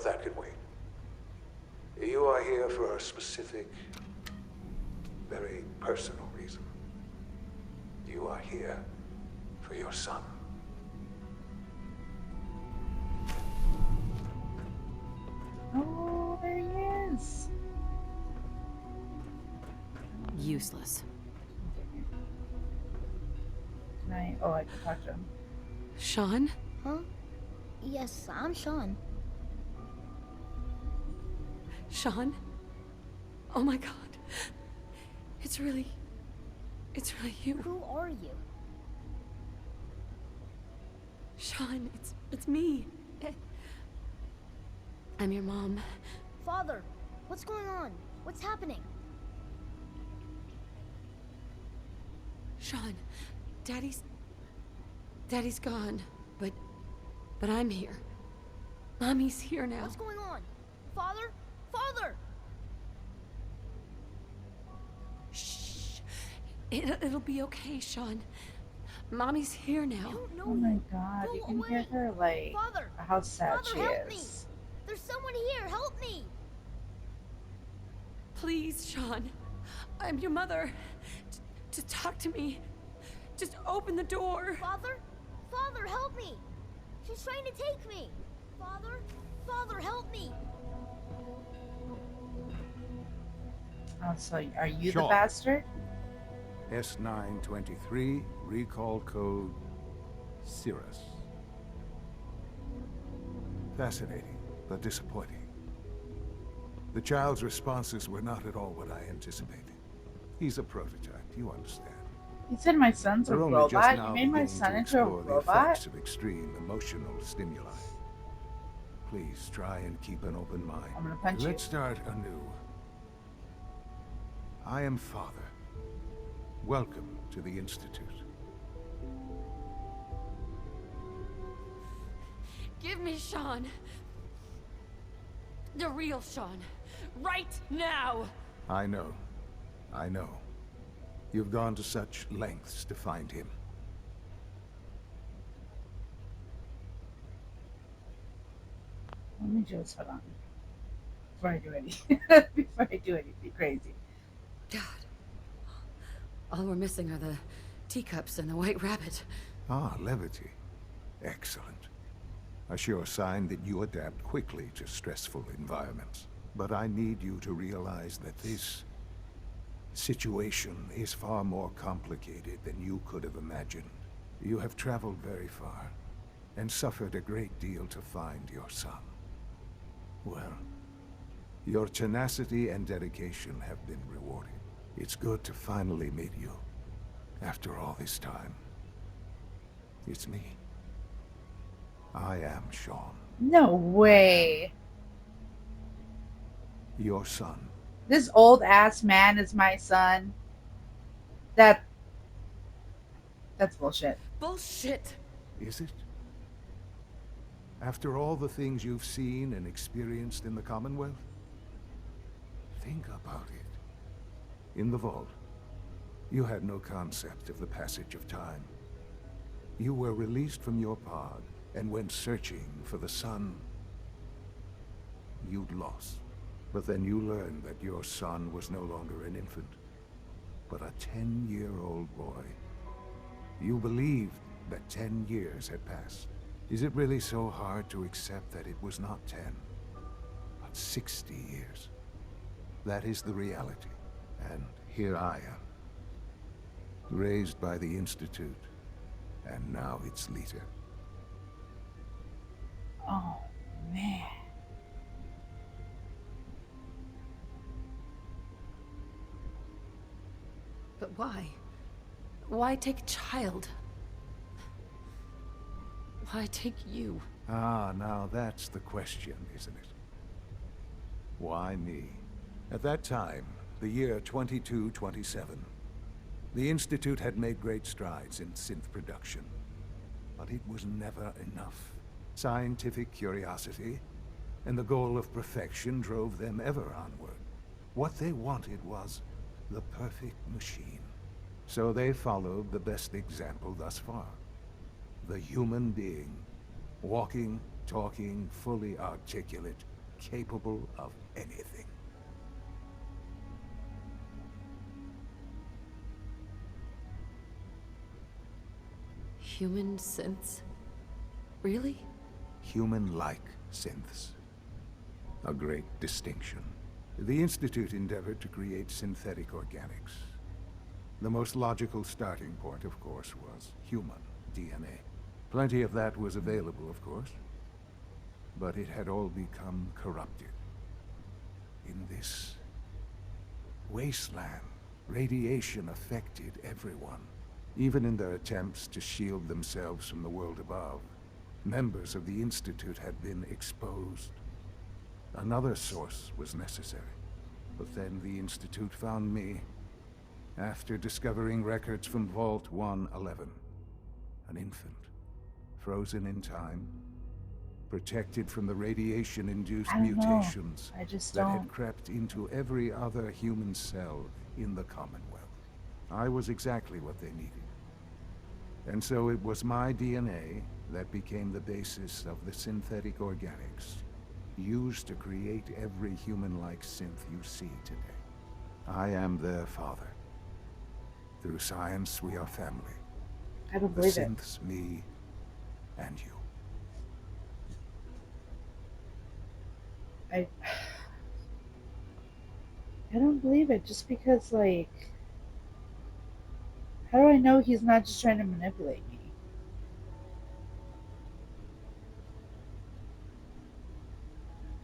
that can wait. You are here for a specific, very personal reason. You are here for your son. Oh, there he is. Useless. Oh, I can talk to him. Sean? Huh? Yes, I'm Sean. Sean? Oh my god. It's really you. Who are you? Sean, it's me. I'm your mom. Father, what's going on? What's happening? Sean, Daddy's gone, but I'm here. Mommy's here now. What's going on? Father? Father! Shh. It'll be okay, Sean. Mommy's here I now. don't know Oh my you. god, Go you can away. hear her like Father! how sad Father, she help me! is. There's someone here, help me! Please, Sean. I'm your mother. Just talk to me. Just open the door. Father? Father, help me! She's trying to take me! Father? Father, help me! Oh, so are you the Sean. bastard? S923, recall code Cirrus. Fascinating, but disappointing. The child's responses were not at all what I anticipated. He's a prototype, you understand. You said my son's a We're only just robot? now You made my beginning son to into a explore the robot? effects of extreme emotional stimuli. Please try and keep an open mind. I'm gonna punch you. Let's start anew. I am Father. Welcome to the Institute. Give me Sean. The real Sean. Right now. I know. I know. You've gone to such lengths to find him. Let me just hold on. Before I do anything. Before I do anything crazy. God. All we're missing are the teacups and the white rabbit. Ah, levity. Excellent. A sure sign that you adapt quickly to stressful environments. But I need you to realize that this situation is far more complicated than you could have imagined. You have traveled very far, and suffered a great deal to find your son. Well, your tenacity and dedication have been rewarded. It's good to finally meet you, after all this time. It's me. I am Sean, No way. your son. This old ass man is my son. That's bullshit. Bullshit. Is it? After all the things you've seen and experienced in the Commonwealth? Think about it. In the vault, you had no concept of the passage of time. You were released from your pod and went searching for the son you'd lost. But then you learned that your son was no longer an infant, but a 10-year-old boy. You believed that 10 years had passed. Is it really so hard to accept that it was not 10, but 60 years? That is the reality. And here I am, raised by the Institute, and now its leader. Oh, man. But why? Why take a child? Why take you? Ah, now that's the question, isn't it? Why me? At that time, the year 2227, the Institute had made great strides in synth production. But it was never enough. Scientific curiosity and the goal of perfection drove them ever onward. What they wanted was the perfect machine. So they followed the best example thus far. The human being. Walking, talking, fully articulate, capable of anything. Human synths? Really? Human-like synths. A great distinction. The Institute endeavored to create synthetic organics. The most logical starting point, of course, was human DNA. Plenty of that was available, of course. But it had all become corrupted. In this wasteland, radiation affected everyone. Even in their attempts to shield themselves from the world above, members of the Institute had been exposed. Another source was necessary. But then the Institute found me after discovering records from Vault 111. An infant, frozen in time, protected from the radiation-induced I don't know. mutations I just that had don't. crept into every other human cell in the Commonwealth. I was exactly what they needed. And so it was my DNA that became the basis of the synthetic organics used to create every human-like synth you see today. I am their father. Through science, we are family. I don't The believe it. synths, me, and you. I don't believe it just because, like, how do I know he's not just trying to manipulate me?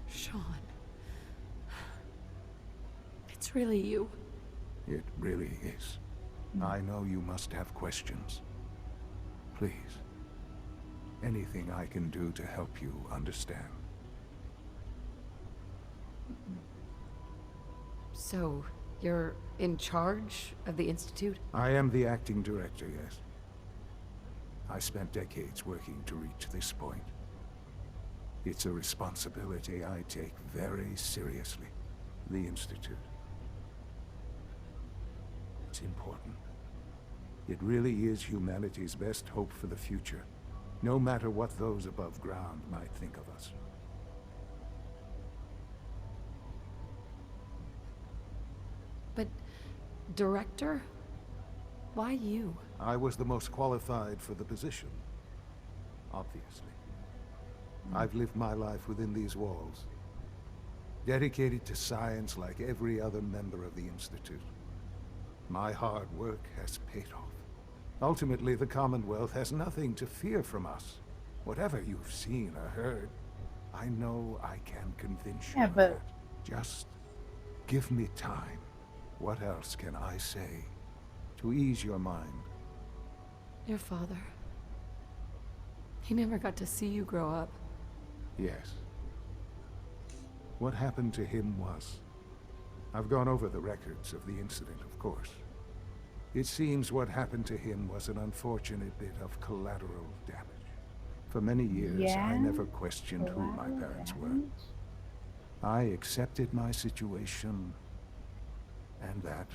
Sean. It's really you. It really is. I know you must have questions. Please. Anything I can do to help you understand. So, you're in charge of the Institute? I am the acting director, yes. I spent decades working to reach this point. It's a responsibility I take very seriously. The Institute. It's important. It really is humanity's best hope for the future, no matter what those above ground might think of us. But, director? Why you? I was the most qualified for the position, obviously. I've lived my life within these walls, dedicated to science like every other member of the Institute. My hard work has paid off. Ultimately, the Commonwealth has nothing to fear from us. Whatever you've seen or heard, I know I can convince you Yeah, of but- that. Just give me time. What else can I say to ease your mind? Your father. He never got to see you grow up. Yes. What happened to him was... I've gone over the records of the incident, of course. It seems what happened to him was an unfortunate bit of collateral damage. For many years, Yeah? I never questioned who my Collateral parents were. damage? I accepted my situation, and that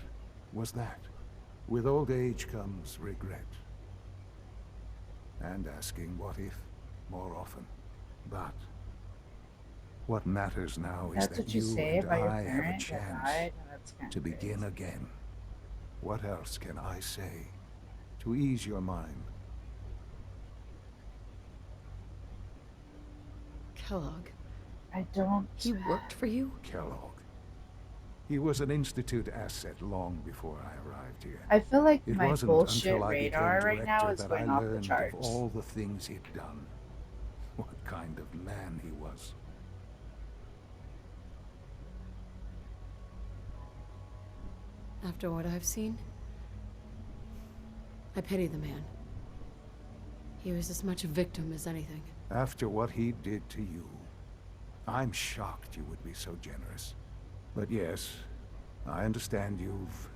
was that. With old age comes regret. And asking what if more often. But what matters now is That's that what you say and about your I have a parent that chance died? That's kind to of begin crazy. again. What else can I say to ease your mind? Kellogg. I don't. He worked for you? Kellogg. He was an Institute asset long before I arrived here. I feel like It my wasn't bullshit until I radar became right now director is that going I off the learned of charts. all the things he'd done. What kind of man he was. After what I've seen, I pity the man. He was as much a victim as anything. After what he did to you, I'm shocked you would be so generous. But yes, I understand you've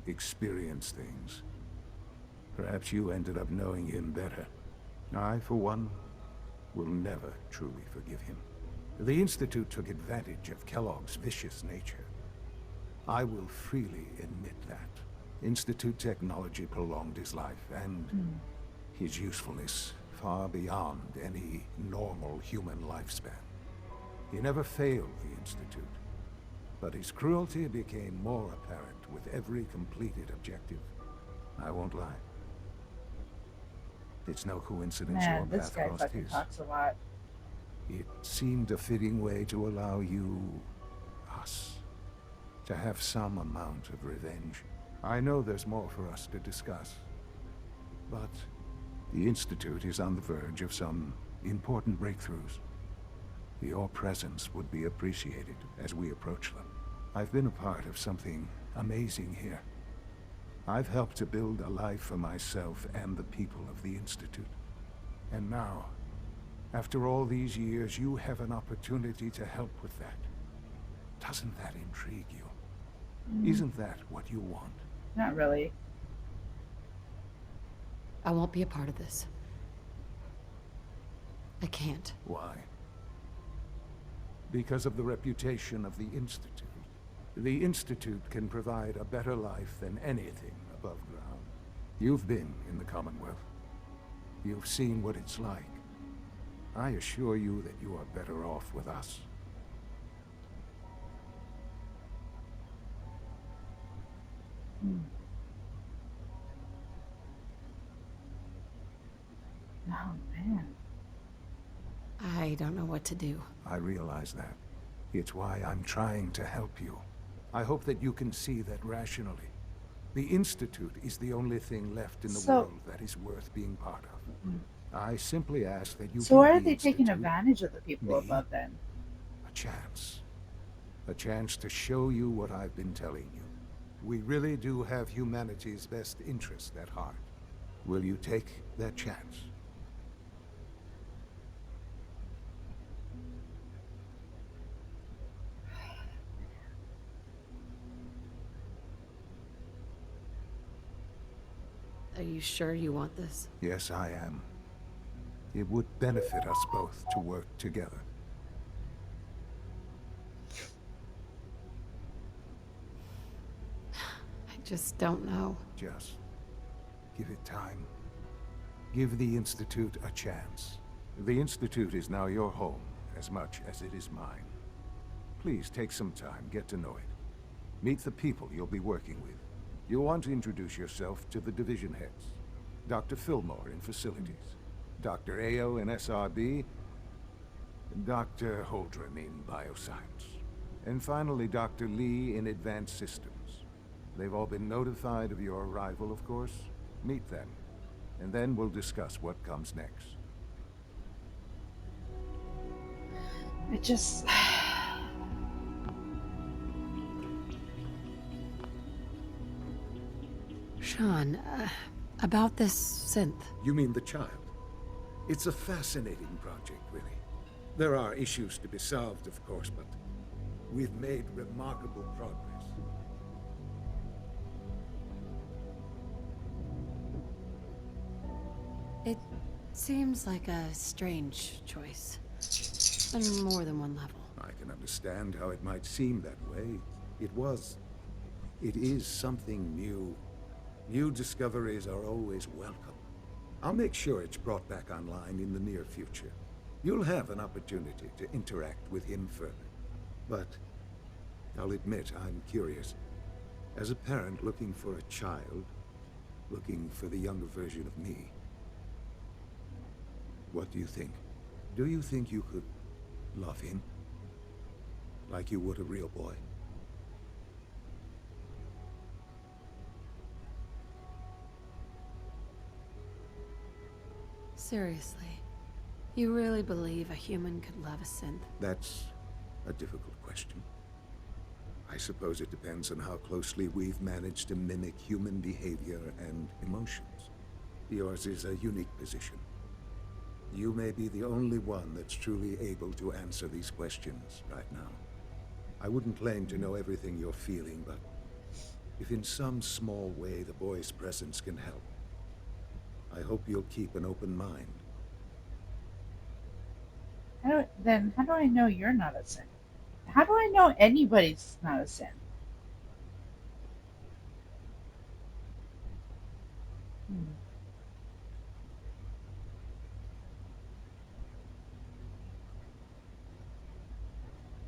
experienced things. Perhaps you ended up knowing him better. I, for one, will never truly forgive him. The Institute took advantage of Kellogg's vicious nature. I will freely admit that. Institute technology prolonged his life, and his usefulness far beyond any normal human lifespan. He never failed the Institute, but his cruelty became more apparent with every completed objective. I won't lie. It's no coincidence your Man, this path guy crossed fucking his. talks a lot. It seemed a fitting way to allow you, us, to have some amount of revenge. I know there's more for us to discuss, but the Institute is on the verge of some important breakthroughs. Your presence would be appreciated as we approach them. I've been a part of something amazing here. I've helped to build a life for myself and the people of the Institute. And now, after all these years, you have an opportunity to help with that. Doesn't that intrigue you? Isn't that what you want? Not really. I won't be a part of this. I can't. Why? Because of the reputation of the Institute. The Institute can provide a better life than anything above ground. You've been in the Commonwealth. You've seen what it's like. I assure you that you are better off with us. Oh, man. I don't know what to do. I realize that. It's why I'm trying to help you. I hope that you can see that rationally. The Institute is the only thing left in the So- world that is worth being part of. I simply ask that you So why give are the they taking Institute advantage of the people me. above then? a chance. A chance to show you what I've been telling you. We really do have humanity's best interest at heart. Will you take that chance? Are you sure you want this? Yes, I am. It would benefit us both to work together. I just don't know. Just give it time. Give the Institute a chance. The Institute is now your home as much as it is mine. Please take some time, get to know it. Meet the people you'll be working with. You'll want to introduce yourself to the division heads. Dr. Fillmore in facilities, Dr. Ayo in SRB, Dr. Holdren in bioscience, and finally Dr. Lee in advanced systems. They've all been notified of your arrival, of course. Meet them, and then we'll discuss what comes next. It just... Sean, about this synth. You mean the child? It's a fascinating project, really. There are issues to be solved, of course, but we've made remarkable progress. It seems like a strange choice. On more than one level. I can understand how it might seem that way. It is something new. New discoveries are always welcome. I'll make sure it's brought back online in the near future. You'll have an opportunity to interact with him further. But I'll admit I'm curious. As a parent looking for a child, looking for the younger version of me, what do you think? Do you think you could love him like you would a real boy? Seriously, you really believe a human could love a synth? That's a difficult question. I suppose it depends on how closely we've managed to mimic human behavior and emotions. Yours is a unique position. You may be the only one that's truly able to answer these questions right now. I wouldn't claim to know everything you're feeling, but if in some small way the boy's presence can help, I hope you'll keep an open mind. How do I know you're not a synth? How do I know anybody's not a synth?